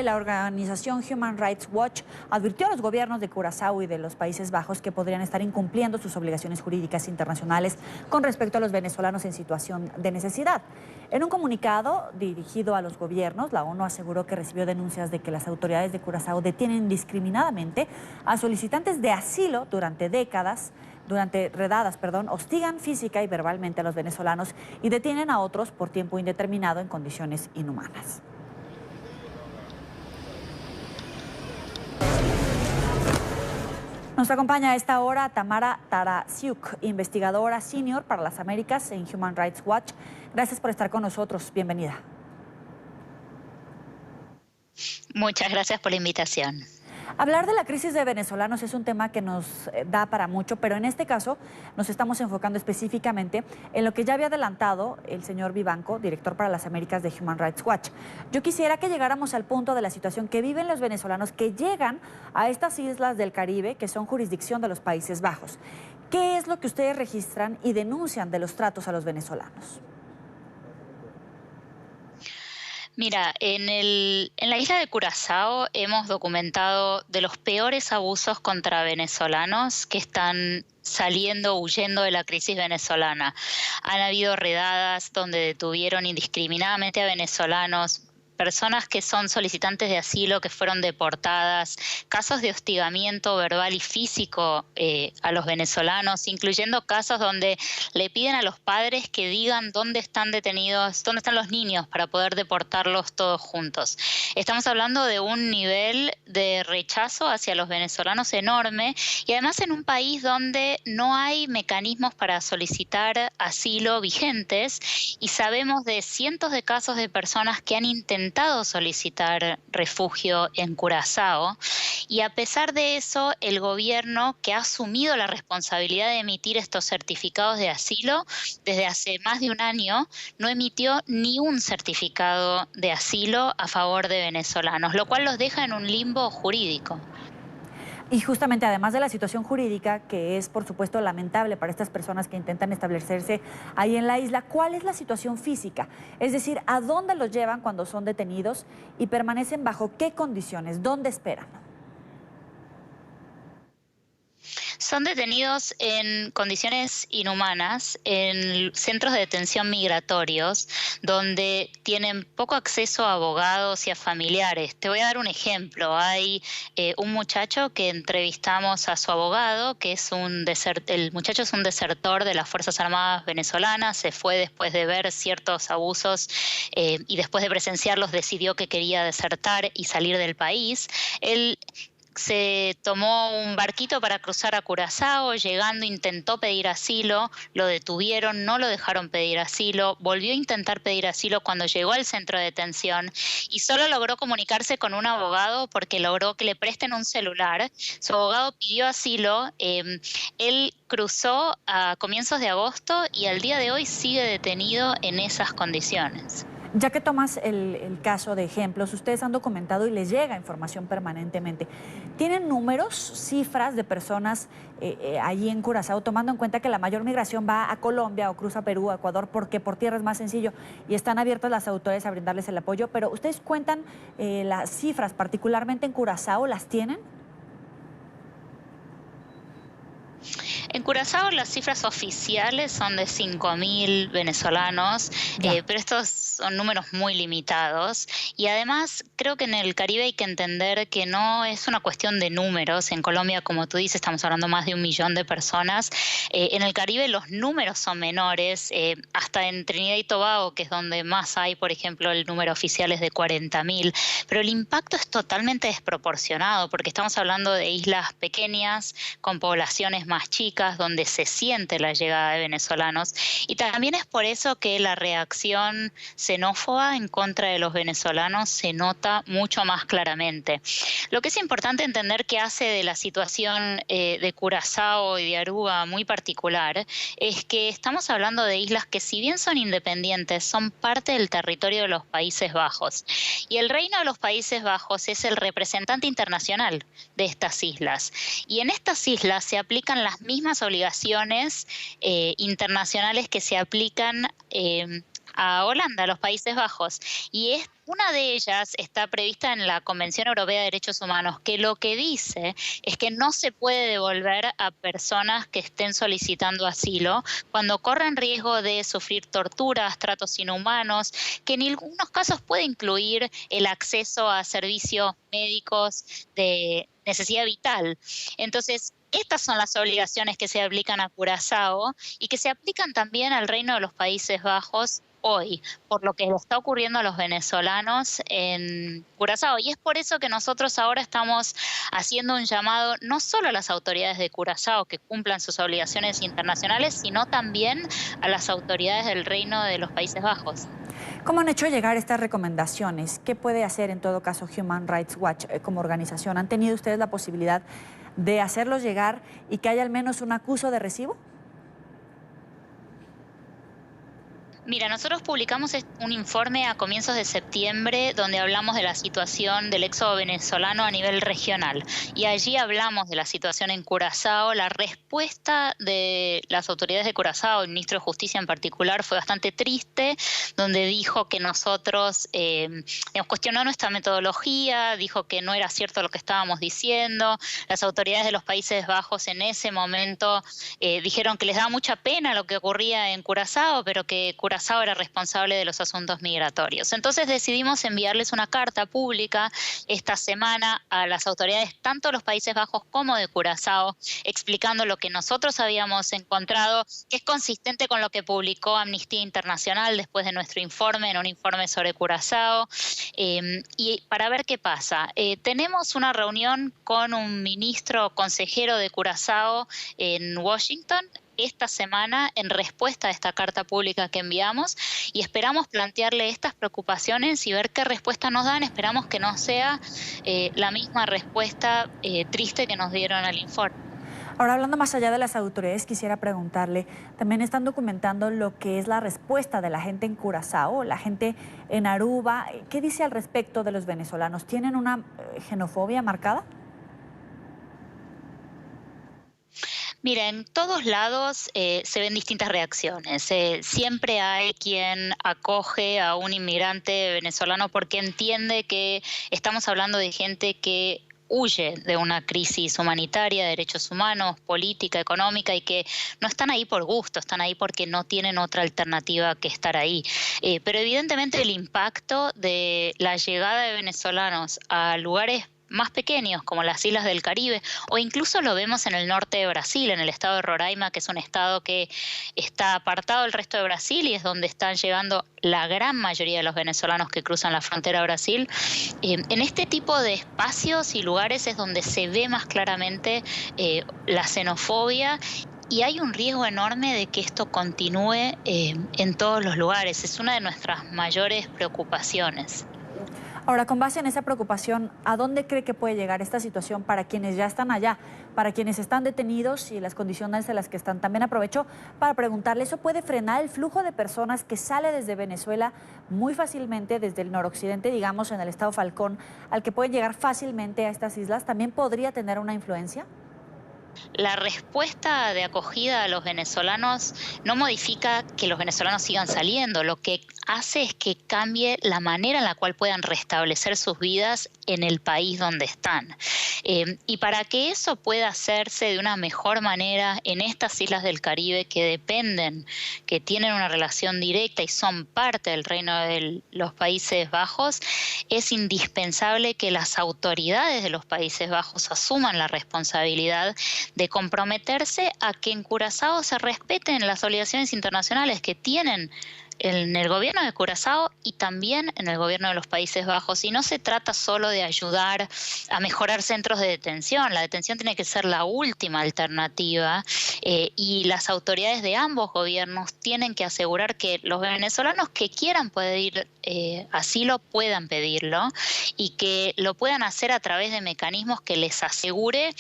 La organización Human Rights Watch advirtió a los gobiernos de Curazao y de los Países Bajos que podrían estar incumpliendo sus obligaciones jurídicas internacionales con respecto a los venezolanos en situación de necesidad. En un comunicado dirigido a los gobiernos, la ONU aseguró que recibió denuncias de que las autoridades de Curazao detienen indiscriminadamente a solicitantes de asilo durante redadas, hostigan física y verbalmente a los venezolanos y detienen a otros por tiempo indeterminado en condiciones inhumanas. Nos acompaña a esta hora Tamara Tarasiuk, investigadora senior para las Américas en Human Rights Watch. Gracias por estar con nosotros. Bienvenida. Muchas gracias por la invitación. Hablar de la crisis de venezolanos es un tema que nos da para mucho, pero en este caso nos estamos enfocando específicamente en lo que ya había adelantado el señor Vivanco, director para las Américas de Human Rights Watch. Yo quisiera que llegáramos al punto de la situación que viven los venezolanos que llegan a estas islas del Caribe, que son jurisdicción de los Países Bajos. ¿Qué es lo que ustedes registran y denuncian de los tratos a los venezolanos? Mira, en la isla de Curazao hemos documentado de los peores abusos contra venezolanos que están huyendo de la crisis venezolana. Han habido redadas donde detuvieron indiscriminadamente a venezolanos, personas que son solicitantes de asilo que fueron deportadas, casos de hostigamiento verbal y físico a los venezolanos, incluyendo casos donde le piden a los padres que digan dónde están detenidos, dónde están los niños para poder deportarlos todos juntos. Estamos hablando de un nivel de rechazo hacia los venezolanos enorme y además en un país donde no hay mecanismos para solicitar asilo vigentes y sabemos de cientos de casos de personas que han intentado solicitar refugio en Curazao y a pesar de eso el gobierno, que ha asumido la responsabilidad de emitir estos certificados de asilo desde hace más de un año, no emitió ni un certificado de asilo a favor de venezolanos, lo cual los deja en un limbo jurídico. Y justamente, además de la situación jurídica, que es, por supuesto, lamentable para estas personas que intentan establecerse ahí en la isla, ¿cuál es la situación física? Es decir, ¿a dónde los llevan cuando son detenidos y permanecen bajo qué condiciones? ¿Dónde esperan? Son detenidos en condiciones inhumanas, en centros de detención migratorios, donde tienen poco acceso a abogados y a familiares. Te voy a dar un ejemplo. Hay un muchacho que entrevistamos a su abogado, que es el muchacho es un desertor de las Fuerzas Armadas venezolanas, se fue después de ver ciertos abusos y después de presenciarlos decidió que quería desertar y salir del país. Él se tomó un barquito para cruzar a Curazao, llegando intentó pedir asilo, lo detuvieron, no lo dejaron pedir asilo, volvió a intentar pedir asilo cuando llegó al centro de detención y solo logró comunicarse con un abogado porque logró que le presten un celular. Su abogado pidió asilo, él cruzó a comienzos de agosto y al día de hoy sigue detenido en esas condiciones. Ya que tomas el caso de ejemplos, ustedes han documentado y les llega información permanentemente. ¿Tienen números, cifras de personas allí en Curazao, tomando en cuenta que la mayor migración va a Colombia o cruza Perú, a Ecuador, porque por tierra es más sencillo y están abiertas las autoridades a brindarles el apoyo? Pero ustedes cuentan las cifras, particularmente en Curazao, ¿las tienen? En Curazao las cifras oficiales son de 5.000 venezolanos, pero estos son números muy limitados. Y además creo que en el Caribe hay que entender que no es una cuestión de números. En Colombia, como tú dices, estamos hablando más de 1 millón de personas. En el Caribe los números son menores. Hasta en Trinidad y Tobago, que es donde más hay, por ejemplo, el número oficial es de 40.000. Pero el impacto es totalmente desproporcionado porque estamos hablando de islas pequeñas con poblaciones más chicas, donde se siente la llegada de venezolanos y también es por eso que la reacción xenófoba en contra de los venezolanos se nota mucho más claramente. Lo que es importante entender que hace de la situación de Curazao y de Aruba muy particular es que estamos hablando de islas que, si bien son independientes, son parte del territorio de los Países Bajos y el Reino de los Países Bajos es el representante internacional de estas islas y en estas islas se aplican las mismas obligaciones internacionales que se aplican a Holanda, a los Países Bajos. Una de ellas está prevista en la Convención Europea de Derechos Humanos, que lo que dice es que no se puede devolver a personas que estén solicitando asilo cuando corren riesgo de sufrir torturas, tratos inhumanos, que en algunos casos puede incluir el acceso a servicios médicos de necesidad vital. Entonces, estas son las obligaciones que se aplican a Curazao y que se aplican también al Reino de los Países Bajos hoy, por lo que le está ocurriendo a los venezolanos en Curazao. Y es por eso que nosotros ahora estamos haciendo un llamado no solo a las autoridades de Curazao que cumplan sus obligaciones internacionales, sino también a las autoridades del Reino de los Países Bajos. ¿Cómo han hecho llegar estas recomendaciones? ¿Qué puede hacer en todo caso Human Rights Watch como organización? ¿Han tenido ustedes la posibilidad de hacerlos llegar y que haya al menos un acuso de recibo? Mira, nosotros publicamos un informe a comienzos de septiembre donde hablamos de la situación del éxodo venezolano a nivel regional. Y allí hablamos de la situación en Curazao. La respuesta de las autoridades de Curazao, el ministro de Justicia en particular, fue bastante triste, donde dijo que nosotros cuestionó nuestra metodología, dijo que no era cierto lo que estábamos diciendo. Las autoridades de los Países Bajos en ese momento dijeron que les daba mucha pena lo que ocurría en Curazao, pero que Curazao era responsable de los asuntos migratorios. Entonces decidimos enviarles una carta pública esta semana a las autoridades tanto de los Países Bajos como de Curazao, explicando lo que nosotros habíamos encontrado, que es consistente con lo que publicó Amnistía Internacional después de nuestro informe, en un informe sobre Curazao, y para ver qué pasa. Tenemos una reunión con un ministro consejero de Curazao en Washington esta semana en respuesta a esta carta pública que enviamos y esperamos plantearle estas preocupaciones y ver qué respuesta nos dan. Esperamos que no sea la misma respuesta triste que nos dieron al informe. Ahora, hablando más allá de las autoridades, quisiera preguntarle, también están documentando lo que es la respuesta de la gente en Curazao, la gente en Aruba. ¿Qué dice al respecto de los venezolanos? ¿Tienen una xenofobia marcada? Mira, en todos lados se ven distintas reacciones. Siempre hay quien acoge a un inmigrante venezolano porque entiende que estamos hablando de gente que huye de una crisis humanitaria, de derechos humanos, política, económica, y que no están ahí por gusto, están ahí porque no tienen otra alternativa que estar ahí. Pero evidentemente el impacto de la llegada de venezolanos a lugares más pequeños como las islas del Caribe, o incluso lo vemos en el norte de Brasil, en el estado de Roraima, que es un estado que está apartado del resto de Brasil y es donde están llegando la gran mayoría de los venezolanos que cruzan la frontera a Brasil. En este tipo de espacios y lugares es donde se ve más claramente la xenofobia. Y hay un riesgo enorme de que esto continúe en todos los lugares. Es una de nuestras mayores preocupaciones. Ahora, con base en esa preocupación, ¿a dónde cree que puede llegar esta situación para quienes ya están allá, para quienes están detenidos y las condiciones en las que están? También aprovecho para preguntarle, ¿eso puede frenar el flujo de personas que sale desde Venezuela muy fácilmente, desde el noroccidente, digamos, en el estado Falcón, al que pueden llegar fácilmente a estas islas? ¿También podría tener una influencia? La respuesta de acogida a los venezolanos no modifica que los venezolanos sigan saliendo, lo que hace es que cambie la manera en la cual puedan restablecer sus vidas en el país donde están. Y para que eso pueda hacerse de una mejor manera en estas islas del Caribe que dependen, que tienen una relación directa y son parte del Reino de los Países Bajos, es indispensable que las autoridades de los Países Bajos asuman la responsabilidad de comprometerse a que en Curazao se respeten las obligaciones internacionales que tienen en el gobierno de Curazao y también en el gobierno de los Países Bajos. Y no se trata solo de ayudar a mejorar centros de detención. La detención tiene que ser la última alternativa y las autoridades de ambos gobiernos tienen que asegurar que los venezolanos que quieran pedir asilo puedan pedirlo y que lo puedan hacer a través de mecanismos que les asegure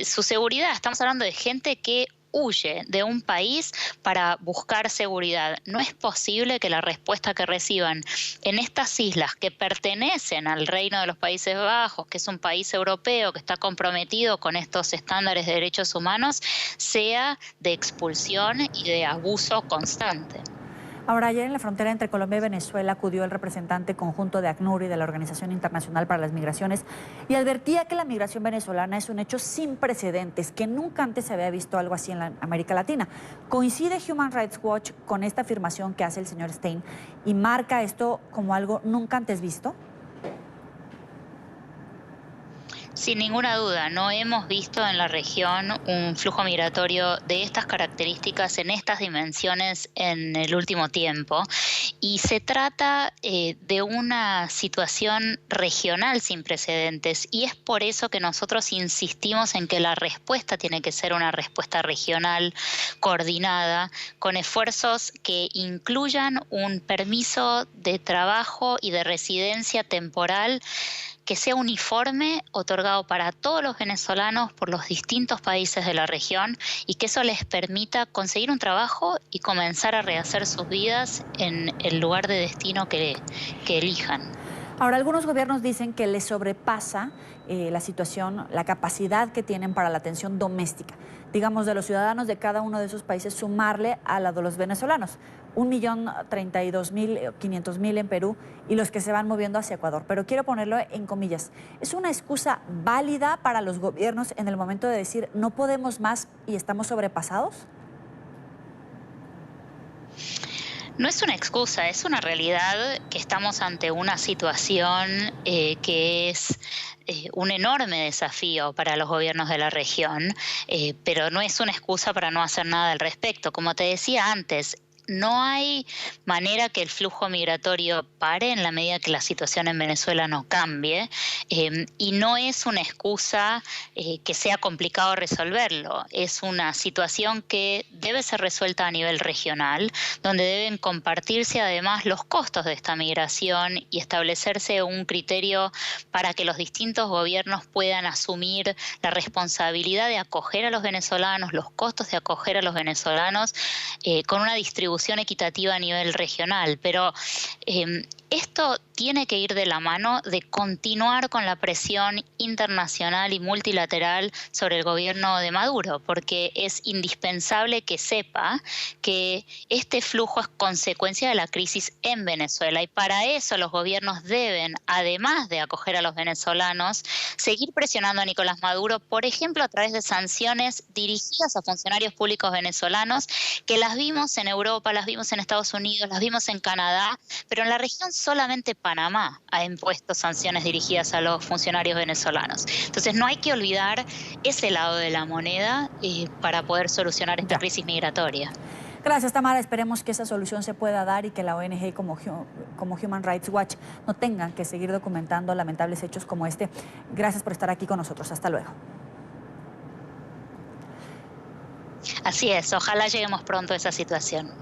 su seguridad. Estamos hablando de gente que huye de un país para buscar seguridad. No es posible que la respuesta que reciban en estas islas que pertenecen al Reino de los Países Bajos, que es un país europeo que está comprometido con estos estándares de derechos humanos, sea de expulsión y de abuso constante. Ahora, ayer en la frontera entre Colombia y Venezuela acudió el representante conjunto de ACNUR y de la Organización Internacional para las Migraciones y advertía que la migración venezolana es un hecho sin precedentes, que nunca antes se había visto algo así en la América Latina. ¿Coincide Human Rights Watch con esta afirmación que hace el señor Stein y marca esto como algo nunca antes visto? Sin ninguna duda, no hemos visto en la región un flujo migratorio de estas características en estas dimensiones en el último tiempo. Y se trata de una situación regional sin precedentes. Y es por eso que nosotros insistimos en que la respuesta tiene que ser una respuesta regional, coordinada, con esfuerzos que incluyan un permiso de trabajo y de residencia temporal que sea uniforme, otorgado para todos los venezolanos por los distintos países de la región y que eso les permita conseguir un trabajo y comenzar a rehacer sus vidas en el lugar de destino que elijan. Ahora, algunos gobiernos dicen que les sobrepasa la situación, la capacidad que tienen para la atención doméstica, digamos, de los ciudadanos de cada uno de esos países, sumarle a la de los venezolanos. 1.032.500.000 en Perú y los que se van moviendo hacia Ecuador. Pero quiero ponerlo en comillas. ¿Es una excusa válida para los gobiernos en el momento de decir no podemos más y estamos sobrepasados? No es una excusa, es una realidad que estamos ante una situación que es un enorme desafío para los gobiernos de la región, pero no es una excusa para no hacer nada al respecto. Como te decía antes, no hay manera que el flujo migratorio pare en la medida que la situación en Venezuela no cambie, y no es una excusa que sea complicado resolverlo. Es una situación que debe ser resuelta a nivel regional, donde deben compartirse además los costos de esta migración y establecerse un criterio para que los distintos gobiernos puedan asumir la responsabilidad de acoger a los venezolanos, los costos de acoger a los venezolanos, con una distribución equitativa a nivel regional, pero esto tiene que ir de la mano de continuar con la presión internacional y multilateral sobre el gobierno de Maduro, porque es indispensable que sepa que este flujo es consecuencia de la crisis en Venezuela y para eso los gobiernos deben, además de acoger a los venezolanos, seguir presionando a Nicolás Maduro, por ejemplo, a través de sanciones dirigidas a funcionarios públicos venezolanos, que las vimos en Europa, las vimos en Estados Unidos, las vimos en Canadá, pero en la región solamente Panamá ha impuesto sanciones dirigidas a los funcionarios venezolanos. Entonces no hay que olvidar ese lado de la moneda para poder solucionar esta crisis migratoria. Gracias, Tamara. Esperemos que esa solución se pueda dar y que la ONG como Human Rights Watch no tengan que seguir documentando lamentables hechos como este. Gracias por estar aquí con nosotros. Hasta luego. Así es, ojalá lleguemos pronto a esa situación.